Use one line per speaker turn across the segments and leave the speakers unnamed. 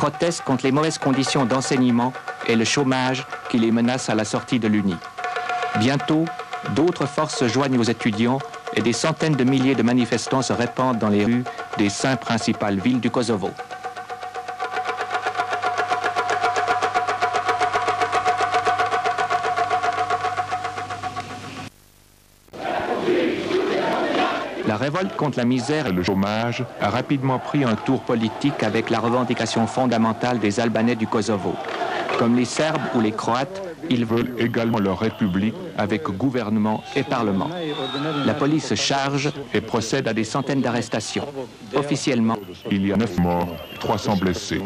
protestent contre les mauvaises conditions d'enseignement et le chômage qui les menacent à la sortie de l'Uni. Bientôt, d'autres forces se joignent aux étudiants et des centaines de milliers de manifestants se répandent dans les rues des 5 principales villes du Kosovo. La révolte contre la misère et le chômage a rapidement pris un tour politique avec la revendication fondamentale des Albanais du Kosovo. Comme les Serbes ou les Croates, ils veulent également leur république avec gouvernement et parlement. La police se charge et procède à des centaines d'arrestations. Officiellement, il y a 9 morts, 300 blessés.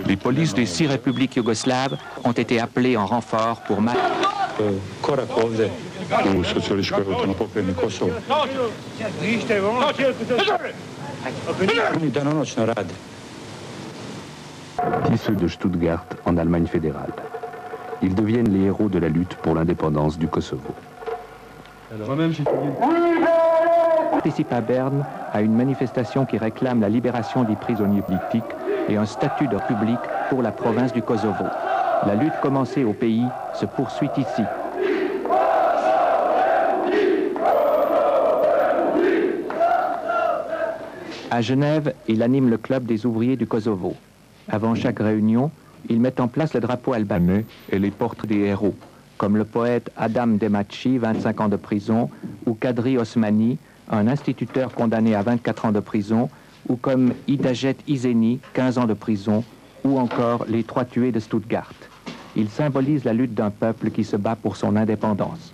Les polices des 6 républiques yougoslaves ont été appelées en renfort pour
u socijalističkoj autonomnoj pokrajini Kosovo. Oni danonoćno rade.
Ceux de Stuttgart en Allemagne fédérale. Ils deviennent les héros de la lutte pour l'indépendance du Kosovo.
Participe à Berne à une manifestation qui réclame la libération des prisonniers politiques et un statut de république pour la province du Kosovo. La lutte commencée au pays se poursuit ici. À Genève, il anime le club des ouvriers du Kosovo. Avant chaque réunion, il met en place le drapeau albanais et les portraits des héros, comme le poète Adam Demaci, 25 ans de prison, ou Kadri Osmani, un instituteur condamné à 24 ans de prison, ou comme Idajet Izeni, 15 ans de prison, ou encore les 3 tués de Stuttgart. Il symbolise la lutte d'un peuple qui se bat pour son indépendance.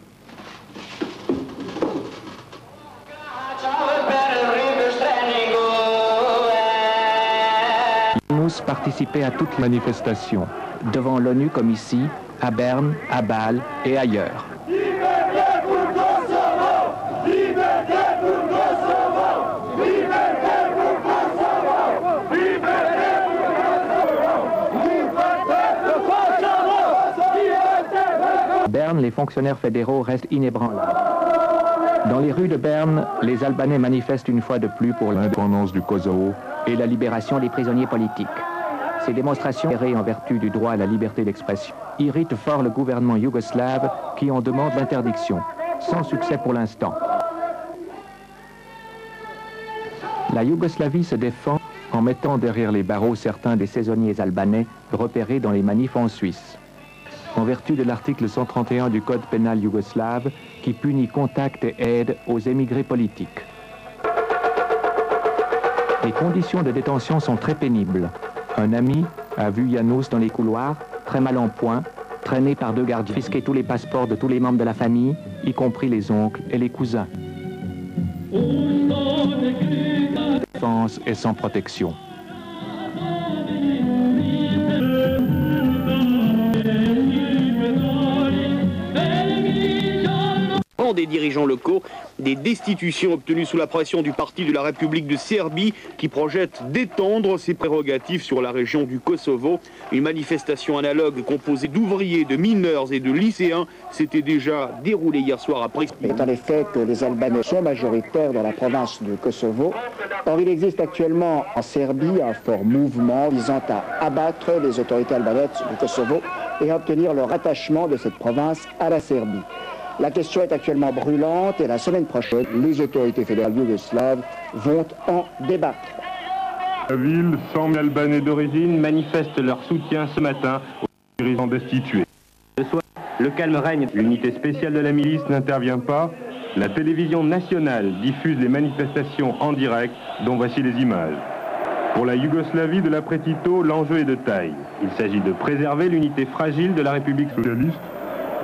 Participer à toute manifestation, devant l'ONU comme ici, à Berne, à Bâle et ailleurs. À Berne, les fonctionnaires fédéraux restent inébranlables. Dans les rues de Berne, les Albanais manifestent une fois de plus pour l'indépendance du Kosovo et la libération des prisonniers politiques. Ces démonstrations en vertu du droit à la liberté d'expression irritent fort le gouvernement yougoslave qui en demande l'interdiction, sans succès pour l'instant. La Yougoslavie se défend en mettant derrière les barreaux certains des saisonniers albanais repérés dans les manifs en Suisse. En vertu de l'article 131 du Code pénal yougoslave qui punit contact et aide aux émigrés politiques. Les conditions de détention sont très pénibles. Un ami a vu János dans les couloirs, très mal en point, traîné par 2 gardiens, fisquer tous les passeports de tous les membres de la famille, y compris les oncles et les cousins. La défense est sans protection.
Des dirigeants locaux, des destitutions obtenues sous la pression du Parti de la République de Serbie qui projette d'étendre ses prérogatives sur la région du Kosovo. Une manifestation analogue composée d'ouvriers, de mineurs et de lycéens s'était déjà déroulée hier soir à Pristina.
Étant les faits que les Albanais sont majoritaires dans la province du Kosovo, or il existe actuellement en Serbie un fort mouvement visant à abattre les autorités albanaises du Kosovo et à obtenir le rattachement de cette province à la Serbie. La question est actuellement brûlante et la semaine prochaine, les autorités fédérales yougoslaves vont en débattre.
La ville, 100 000 Albanais d'origine manifestent leur soutien ce matin aux dirigeants destitués. Ce soir, le calme règne. L'unité spéciale de la milice n'intervient pas. La télévision nationale diffuse les manifestations en direct, dont voici les images. Pour la Yougoslavie de l'après-Tito, l'enjeu est de taille. Il s'agit de préserver l'unité fragile de la République socialiste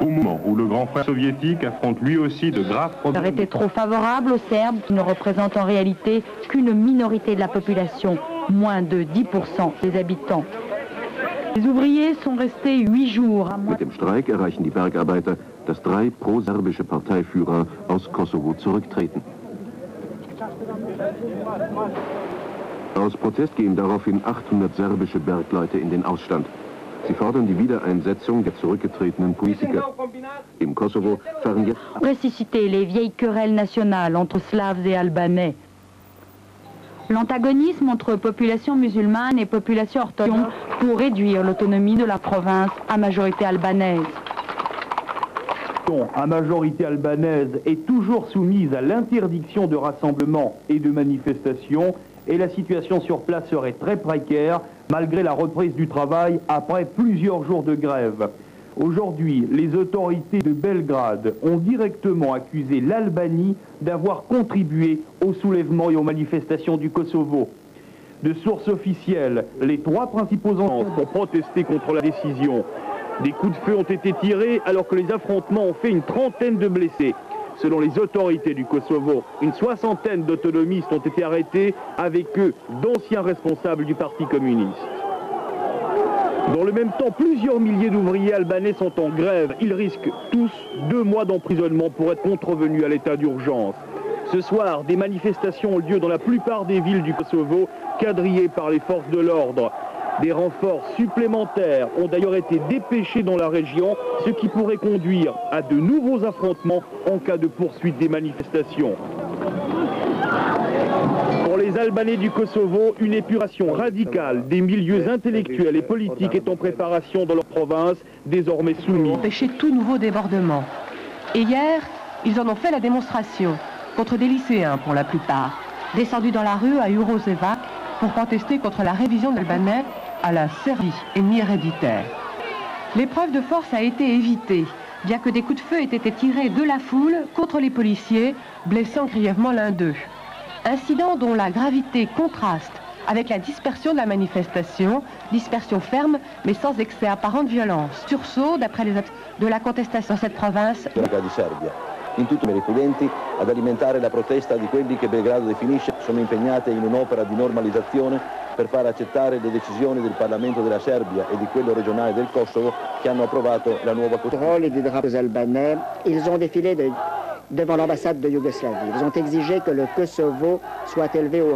au moment où le grand frère soviétique affronte lui aussi de graves problèmes.
Il était trop favorable aux Serbes, qui ne représentent en réalité qu'une minorité de la population, moins de 10% des habitants. Les ouvriers sont restés 8 jours à
Mit dem Streik erreichen die Bergarbeiter, dass 3 pro-serbische Parteiführer aus Kosovo zurücktreten. Aus Protest gehen daraufhin 800 serbische Bergleute in den Ausstand. Sie fordern die Wiedereinsetzung der zurückgetretenen Politiker. Im Kosovo fahren jetzt
ressusciter les vieilles querelles nationales entre Slaves et Albanais. L'antagonisme entre population musulmane et population orthodoxe pour réduire l'autonomie de la province à majorité albanaise.
À majorité albanaise est toujours soumise à l'interdiction de rassemblement et de manifestation et la situation sur place serait très précaire malgré la reprise du travail après plusieurs jours de grève. Aujourd'hui, les autorités de Belgrade ont directement accusé l'Albanie d'avoir contribué au soulèvement et aux manifestations du Kosovo. De sources officielles, les 3 principaux
ont protesté contre la décision. Des coups de feu ont été tirés alors que les affrontements ont fait une trentaine de blessés. Selon les autorités du Kosovo, une 60aine d'autonomistes ont été arrêtés, avec eux d'anciens responsables du Parti communiste. Dans le même temps, plusieurs milliers d'ouvriers albanais sont en grève. Ils risquent tous 2 mois d'emprisonnement pour être contrevenus à l'état d'urgence. Ce soir, des manifestations ont lieu dans la plupart des villes du Kosovo, quadrillées par les forces de l'ordre. Des renforts supplémentaires ont d'ailleurs été dépêchés dans la région, ce qui pourrait conduire à de nouveaux affrontements en cas de poursuite des manifestations. Pour les Albanais du Kosovo, une épuration radicale des milieux intellectuels et politiques est en préparation dans leur province, désormais soumise.
Empêcher tout nouveau débordement. Et hier, ils en ont fait la démonstration, contre des lycéens pour la plupart, descendus dans la rue à Uroševac pour protester contre la révision de l'albanais à la Serbie, ennemie héréditaire. L'épreuve de force a été évitée, bien que des coups de feu aient été tirés de la foule contre les policiers, blessant grièvement l'un d'eux. Incident dont la gravité contraste avec la dispersion de la manifestation, dispersion ferme mais sans excès apparent de violence. Sursaut, d'après les de la contestation dans cette province.
In tutti i requirenti ad alimentare la protesta di quelli che Belgrado definisce sono impegnate in un'opera di normalizzazione per far accettare le decisioni del Parlamento della Serbia e di quello regionale del Kosovo che hanno approvato la nuova Costituzione.
Et des drapeaux albanais, ils ont défilé devant l'ambassade de Yougoslavie. Ils ont exigé que le Kosovo soit élevé au